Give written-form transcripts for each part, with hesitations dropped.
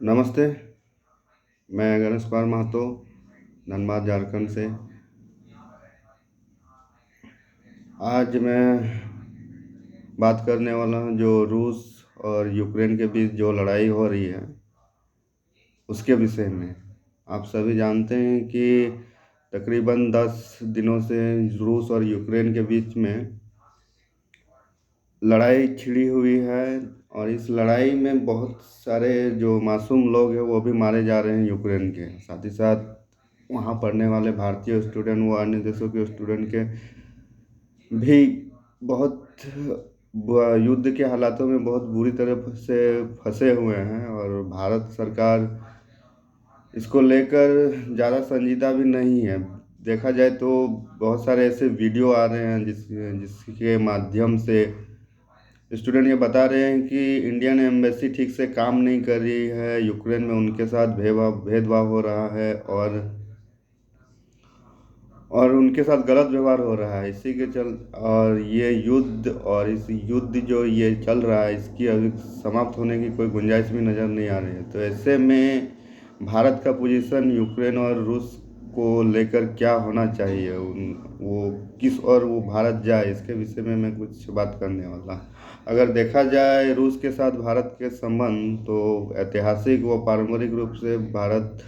नमस्ते। मैं गणेश कुमार महतो, धनबाद झारखंड से। आज मैं बात करने वाला हूँ जो रूस और यूक्रेन के बीच जो लड़ाई हो रही है उसके विषय में। आप सभी जानते हैं कि तकरीबन 10 दिनों से रूस और यूक्रेन के बीच में लड़ाई छिड़ी हुई है। और इस लड़ाई में बहुत सारे जो मासूम लोग हैं वो भी मारे जा रहे हैं यूक्रेन के। साथ ही साथ वहाँ पढ़ने वाले भारतीय स्टूडेंट व अन्य देशों के स्टूडेंट के भी बहुत युद्ध के हालातों में बहुत बुरी तरह से फंसे हुए हैं। और भारत सरकार इसको लेकर ज़्यादा संजीदा भी नहीं है। देखा जाए तो बहुत सारे ऐसे वीडियो आ रहे हैं जिसके माध्यम से स्टूडेंट ये बता रहे हैं कि इंडियन एम्बेसी ठीक से काम नहीं कर रही है, यूक्रेन में उनके साथ भेदभाव भेदभाव हो रहा है और उनके साथ गलत व्यवहार हो रहा है। इसी के चल और ये युद्ध और इस युद्ध जो ये चल रहा है इसकी अभी समाप्त होने की कोई गुंजाइश भी नज़र नहीं आ रही है। तो ऐसे में भारत का पोजीशन यूक्रेन और रूस को लेकर क्या होना चाहिए, वो किस और वो भारत जाए, इसके विषय में मैं कुछ बात करने वाला। अगर देखा जाए रूस के साथ भारत के संबंध तो ऐतिहासिक व पारंपरिक रूप से भारत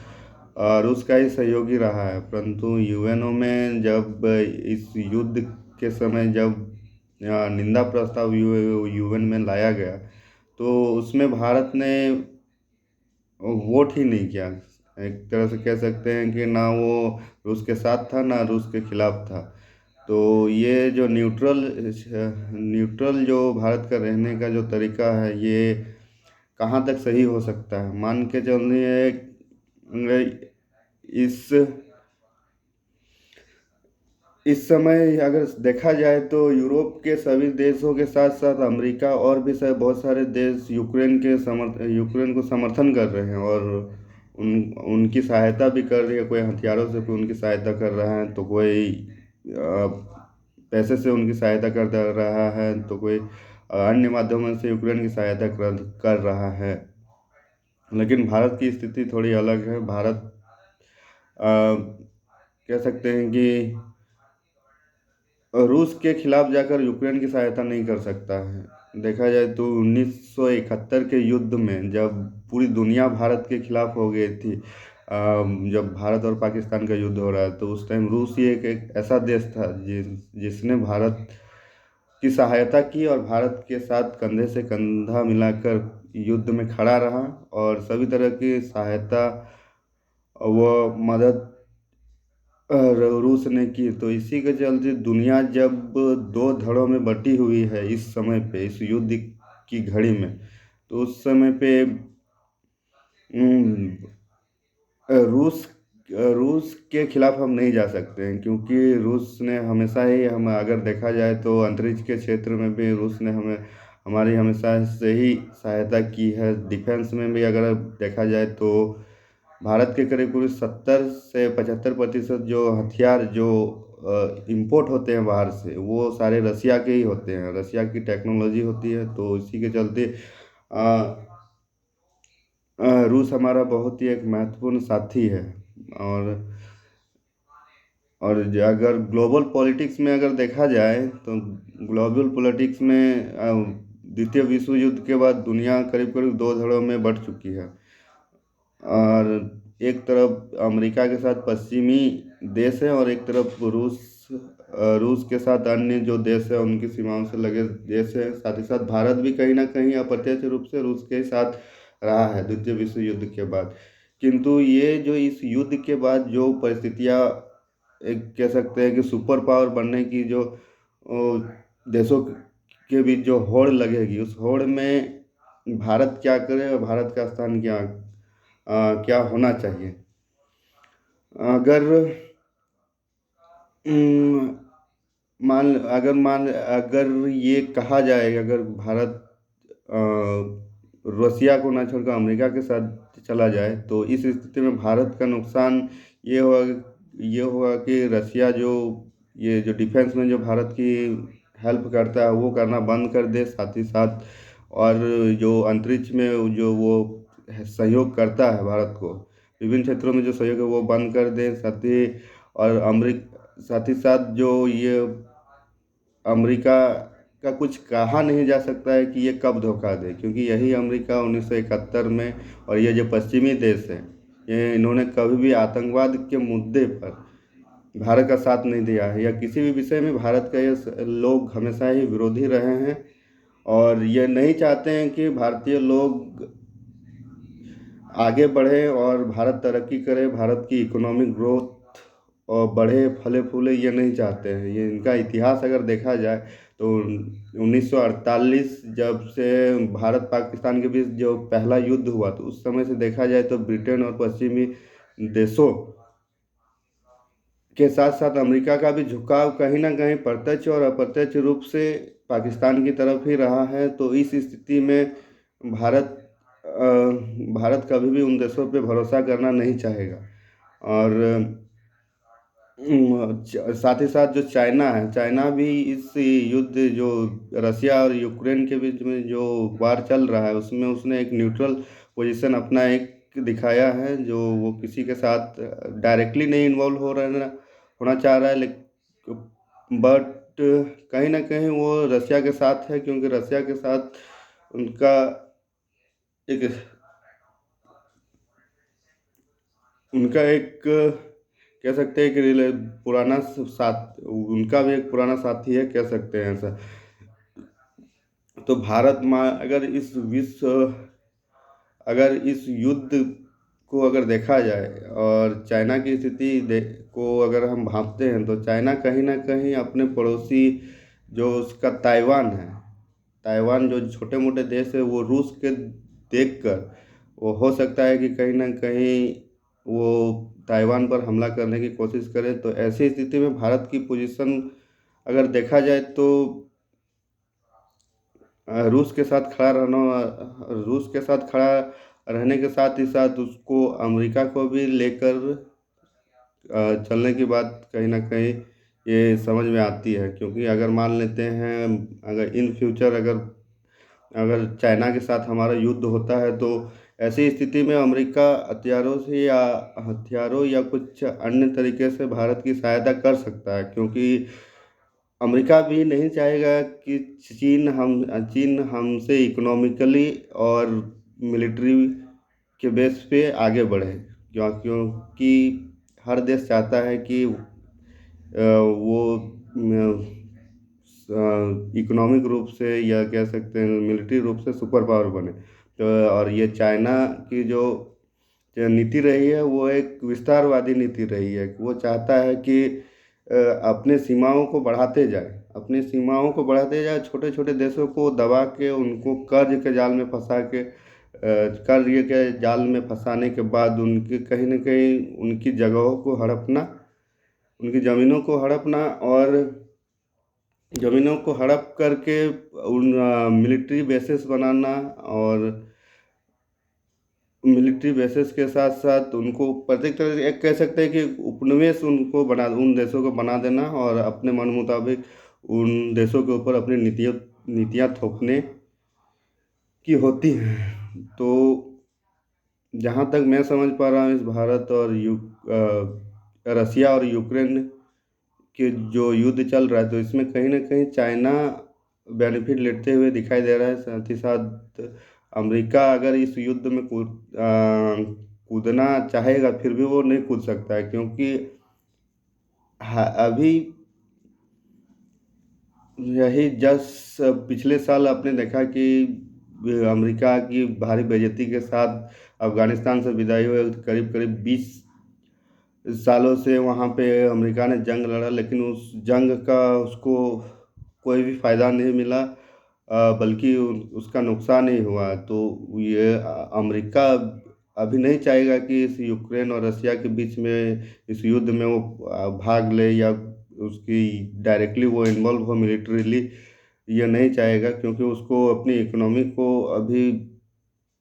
रूस का ही सहयोगी रहा है। परंतु यूएनओ में जब इस युद्ध के समय जब निंदा प्रस्ताव यूएन में लाया गया तो उसमें भारत ने वोट ही नहीं किया। एक तरह से कह सकते हैं कि ना वो रूस के साथ था ना रूस के खिलाफ था। तो ये जो न्यूट्रल न्यूट्रल जो भारत का रहने का जो तरीका है ये कहाँ तक सही हो सकता है। मान के चलिए इस इस समय अगर देखा जाए तो यूरोप के सभी देशों के साथ साथ अमेरिका और भी बहुत सारे देश यूक्रेन को समर्थन कर रहे हैं और उनकी सहायता भी कर रही है। कोई हथियारों से कोई उनकी सहायता कर रहा है तो कोई पैसे से उनकी सहायता कर रहा है तो कोई अन्य माध्यमों से यूक्रेन की सहायता कर रहा है। लेकिन भारत की स्थिति थोड़ी अलग है। भारत कह सकते हैं कि रूस के खिलाफ जाकर यूक्रेन की सहायता नहीं कर सकता है। देखा जाए तो 1971 के युद्ध में जब पूरी दुनिया भारत के खिलाफ हो गई थी, जब भारत और पाकिस्तान का युद्ध हो रहा है तो उस टाइम रूस ही एक ऐसा देश था जिसने भारत की सहायता की और भारत के साथ कंधे से कंधा मिलाकर युद्ध में खड़ा रहा और सभी तरह की सहायता व मदद रूस ने की। तो इसी के चलते दुनिया जब दो धड़ों में बटी हुई है इस समय पे, इस युद्ध की घड़ी में, तो उस समय पे अम, रूस रूस के खिलाफ हम नहीं जा सकते हैं क्योंकि रूस ने हमेशा ही हम अगर देखा जाए तो अंतरिक्ष के क्षेत्र में भी रूस ने हमारी हमेशा से ही सहायता की है। डिफेंस में भी अगर देखा जाए तो भारत के करीब करीब 70 से 75% जो हथियार जो इंपोर्ट होते हैं बाहर से वो सारे रसिया के ही होते हैं, रसिया की टेक्नोलॉजी होती है। तो इसी के चलते रूस हमारा बहुत ही एक महत्वपूर्ण साथी है। और अगर ग्लोबल पॉलिटिक्स में अगर देखा जाए तो ग्लोबल पॉलिटिक्स में द्वितीय विश्व युद्ध के बाद दुनिया करीब करीब दो धड़ों में बट चुकी है। और एक तरफ अमेरिका के साथ पश्चिमी देश है और एक तरफ रूस के साथ अन्य जो देश है उनकी सीमाओं से लगे देश है। साथ ही साथ भारत भी कहीं ना कहीं अप्रत्यक्ष रूप से रूस के साथ रहा है द्वितीय विश्व युद्ध के बाद। किंतु ये जो इस युद्ध के बाद जो परिस्थितियाँ एक कह सकते हैं कि सुपर पावर बनने की जो देशों के बीच जो होड़ लगेगी उस होड़ में भारत क्या करे और भारत का स्थान क्या होना चाहिए। अगर अम, अगर ये कहा जाए अगर भारत रसिया को ना छोड़कर अमेरिका के साथ चला जाए तो इस स्थिति में भारत का नुकसान ये होगा ये होगा कि रसिया जो ये जो डिफेंस में जो भारत की हेल्प करता है वो करना बंद कर दे। साथ ही साथ और जो अंतरिक्ष में जो वो सहयोग करता है भारत को, विभिन्न क्षेत्रों में जो सहयोग है वो बंद कर दे। साथ ही साथ जो ये अमेरिका का कुछ कहा नहीं जा सकता है कि ये कब धोखा दे, क्योंकि यही अमेरिका 1971 में और ये जो पश्चिमी देश हैं, ये इन्होंने कभी भी आतंकवाद के मुद्दे पर भारत का साथ नहीं दिया है, या किसी भी विषय में भारत का ये लोग हमेशा ही विरोधी रहे हैं। और ये नहीं चाहते हैं कि भारतीय लोग आगे बढ़े और भारत तरक्की करे, भारत की इकोनॉमिक ग्रोथ और बढ़े फले फूले, ये नहीं चाहते हैं। ये इनका इतिहास अगर देखा जाए तो 1948 जब से भारत पाकिस्तान के बीच जो पहला युद्ध हुआ, तो उस समय से देखा जाए तो ब्रिटेन और पश्चिमी देशों के साथ साथ अमेरिका का भी झुकाव कहीं ना कहीं प्रत्यक्ष और अप्रत्यक्ष रूप से पाकिस्तान की तरफ ही रहा है। तो इस स्थिति में भारत भारत कभी भी उन देशों पे भरोसा करना नहीं चाहेगा। और साथ ही साथ जो चाइना है, चाइना भी इस युद्ध जो रसिया और यूक्रेन के बीच में जो वार चल रहा है, उसमें उसने एक न्यूट्रल पोजीशन अपना एक दिखाया है, जो वो किसी के साथ डायरेक्टली नहीं इन्वॉल्व होना चाह रहा है, लेकिन बट कहीं ना कहीं वो रसिया के साथ है, क्योंकि रसिया के साथ उनका एक उनका एक कह सकते हैं कि पुराना साथ, उनका भी एक पुराना साथी है, कह सकते हैं ऐसा। तो भारत में अगर इस युद्ध को अगर देखा जाए और चाइना की स्थिति को अगर हम भांपते हैं, तो चाइना कहीं ना कहीं अपने पड़ोसी जो उसका ताइवान है, ताइवान जो छोटे मोटे देश है, वो रूस के देखकर वो हो सकता है कि कहीं ना कहीं वो ताइवान पर हमला करने की कोशिश करे। तो ऐसी स्थिति में भारत की पोजीशन अगर देखा जाए तो रूस के साथ खड़ा रहने के साथ ही साथ उसको अमेरिका को भी लेकर चलने की बात कहीं ना कहीं ये समझ में आती है। क्योंकि अगर मान लेते हैं, अगर इन फ्यूचर अगर अगर चाइना के साथ हमारा युद्ध होता है, तो ऐसी स्थिति में अमेरिका हथियारों या कुछ अन्य तरीके से भारत की सहायता कर सकता है, क्योंकि अमेरिका भी नहीं चाहेगा कि चीन हमसे इकोनॉमिकली और मिलिट्री के बेस पे आगे बढ़े। क्योंकि हर देश चाहता है कि वो इकोनॉमिक रूप से या कह सकते हैं मिलिट्री रूप से सुपर पावर बने। तो और ये चाइना की जो नीति रही है, वो एक विस्तारवादी नीति रही है। वो चाहता है कि अपने सीमाओं को बढ़ाते जाए, छोटे छोटे देशों को दबा के उनको कर्ज के जाल में फंसाने के बाद उनके कहीं ना कहीं उनकी जगहों को हड़पना, उनकी ज़मीनों को हड़पना, और ज़मीनों को हड़प करके उन मिलिट्री बेसेस बनाना, और मिलिट्री बेसेस के साथ साथ उनको प्रत्येक तरह से एक कह सकते हैं कि उपनिवेश उन देशों को बना देना, और अपने मन मुताबिक उन देशों के ऊपर अपनी नीतियाँ थोपने की होती हैं। तो जहाँ तक मैं समझ पा रहा हूँ, इस भारत और रसिया और यूक्रेन के जो युद्ध चल रहा है, तो इसमें कहीं ना कहीं चाइना बेनिफिट लेते हुए दिखाई दे रहा है। साथ ही साथ अमेरिका अगर इस युद्ध में कूदना चाहेगा, फिर भी वो नहीं कूद सकता है, क्योंकि अभी यही पिछले साल आपने देखा कि अमेरिका की भारी बेइज्जती के साथ अफगानिस्तान से विदाई हुई। करीब करीब 20 सालों से वहाँ पे अमेरिका ने जंग लड़ा, लेकिन उस जंग का उसको कोई भी फायदा नहीं मिला, बल्कि उसका नुकसान ही हुआ। तो ये अमेरिका अभी नहीं चाहेगा कि इस यूक्रेन और रसिया के बीच में इस युद्ध में वो भाग ले, या उसकी डायरेक्टली वो इन्वॉल्व हो मिलिट्रीली। ये नहीं चाहेगा, क्योंकि उसको अपनी इकोनॉमी को अभी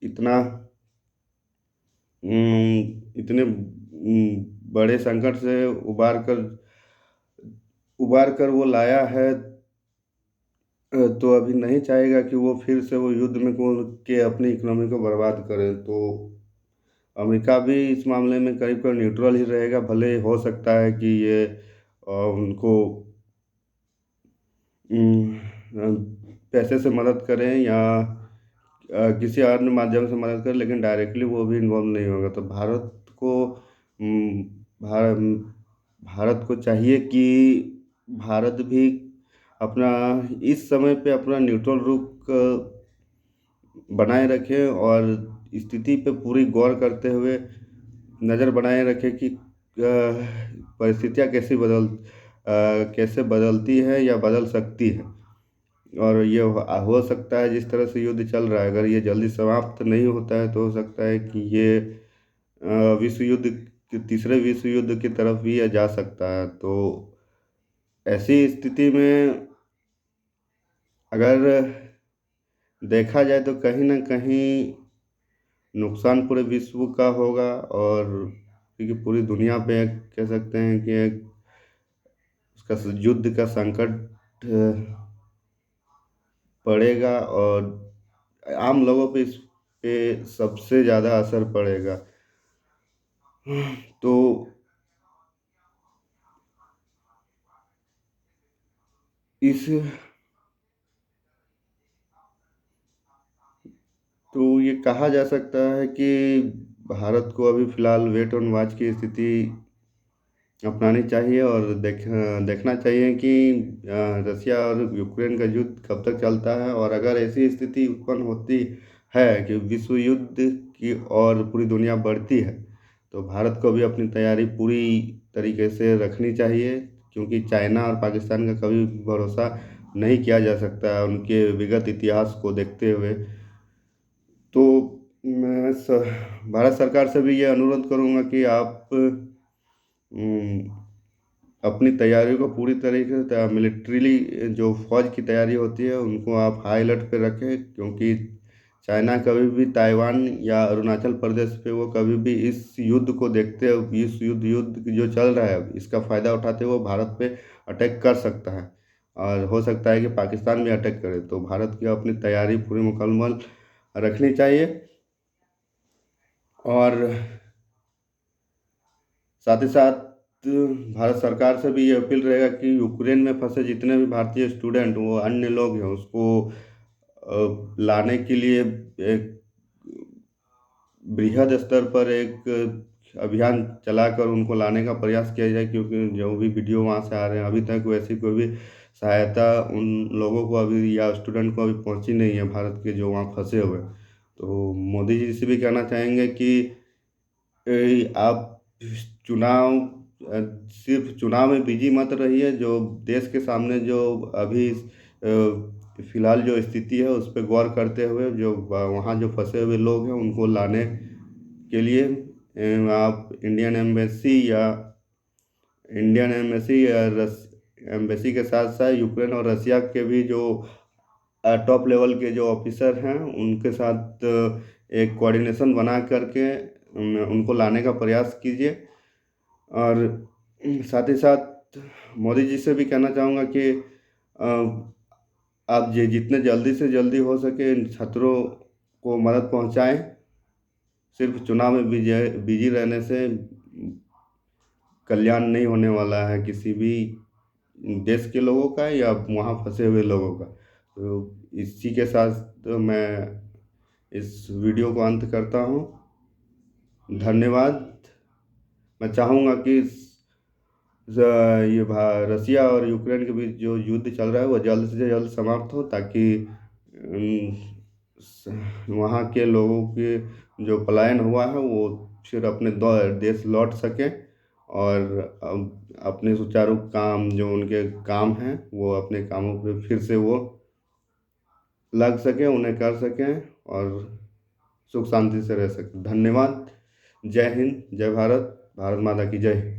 इतना इतने बड़े संकट से उबार कर वो लाया है। तो अभी नहीं चाहेगा कि वो फिर से वो युद्ध में को के अपनी इकोनॉमी को बर्बाद करें। तो अमेरिका भी इस मामले में करीब करीब न्यूट्रल ही रहेगा। भले हो सकता है कि ये उनको पैसे से मदद करें या किसी अन्य माध्यम से मदद करें, लेकिन डायरेक्टली वो भी इन्वॉल्व नहीं होगा। तो अम, भारत भारत को चाहिए कि भारत भी अपना इस समय पे अपना न्यूट्रल रुख बनाए रखे और स्थिति पे पूरी गौर करते हुए नज़र बनाए रखे कि परिस्थितियाँ कैसे बदलती है या बदल सकती है। और ये हो सकता है जिस तरह से युद्ध चल रहा है, अगर ये जल्दी समाप्त नहीं होता है तो हो सकता है कि ये विश्व युद्ध तीसरे विश्व युद्ध की तरफ भी ये जा सकता है। तो ऐसी स्थिति में अगर देखा जाए तो कहीं ना कहीं नुकसान पूरे विश्व का होगा। और क्योंकि पूरी दुनिया पे एक कह सकते हैं कि एक उसका युद्ध का संकट पड़ेगा और आम लोगों पे इस पे सबसे ज़्यादा असर पड़ेगा। तो इस तो ये कहा जा सकता है कि भारत को अभी फिलहाल वेट एंड वॉच की स्थिति अपनानी चाहिए और देखना चाहिए कि रसिया और यूक्रेन का युद्ध कब तक चलता है। और अगर ऐसी स्थिति उत्पन्न होती है कि विश्व युद्ध की और पूरी दुनिया बढ़ती है, तो भारत को भी अपनी तैयारी पूरी तरीके से रखनी चाहिए। क्योंकि चाइना और पाकिस्तान का कभी भरोसा नहीं किया जा सकता है उनके विगत इतिहास को देखते हुए। तो मैं भारत सरकार से भी ये अनुरोध करूंगा कि आप अपनी तैयारियों को पूरी तरीके से मिलिट्रीली जो फौज की तैयारी होती है उनको आप हाई अलर्ट पे रखें। क्योंकि चाइना कभी भी ताइवान या अरुणाचल प्रदेश पे वो कभी भी इस युद्ध को देखते हुए, इस युद्ध जो चल रहा है इसका फ़ायदा उठाते हुए वो भारत पे अटैक कर सकता है। और हो सकता है कि पाकिस्तान भी अटैक करे। तो भारत की अपनी तैयारी पूरी मुकम्मल रखनी चाहिए। और साथ ही साथ भारत सरकार से भी ये अपील रहेगा कि यूक्रेन में फंसे जितने भी भारतीय स्टूडेंट वो अन्य लोग हैं उसको लाने के लिए एक बृहद स्तर पर एक अभियान चलाकर उनको लाने का प्रयास किया जाए। क्योंकि जो भी वीडियो वहाँ से आ रहे हैं अभी तक वैसी कोई भी सहायता उन लोगों को अभी या स्टूडेंट को अभी पहुँची नहीं है भारत के जो वहाँ फंसे हुए हैं। तो मोदी जी से भी कहना चाहेंगे कि आप चुनाव सिर्फ चुनाव में बिजी मत रहिए। जो देश के सामने जो अभी फिलहाल जो स्थिति है उस पर गौर करते हुए जो वहाँ जो फंसे हुए लोग हैं उनको लाने के लिए आप इंडियन एम्बेसी या एम्बेसी के साथ साथ यूक्रेन और रसिया के भी जो टॉप लेवल के जो ऑफिसर हैं उनके साथ एक कोऑर्डिनेशन बना करके उनको लाने का प्रयास कीजिए। और साथ ही साथ मोदी जी से भी कहना चाहूँगा कि आप जितने जल्दी से जल्दी हो सके इन छात्रों को मदद पहुँचाएं। सिर्फ चुनाव में बिजी रहने से कल्याण नहीं होने वाला है किसी भी देश के लोगों का या वहाँ फंसे हुए लोगों का। तो इसी के साथ तो मैं इस वीडियो को अंत करता हूँ। धन्यवाद। मैं चाहूँगा कि रसिया और यूक्रेन के बीच जो युद्ध चल रहा है वो जल्द से जल्द समाप्त हो, ताकि वहाँ के लोगों के जो पलायन हुआ है वो फिर अपने देश लौट सके और अपने सुचारू काम जो उनके काम हैं वो अपने कामों पे फिर से वो लग सके, उन्हें कर सकें और सुख शांति से रह सकें। धन्यवाद। जय हिंद, जय भारत, भारत माता की जय।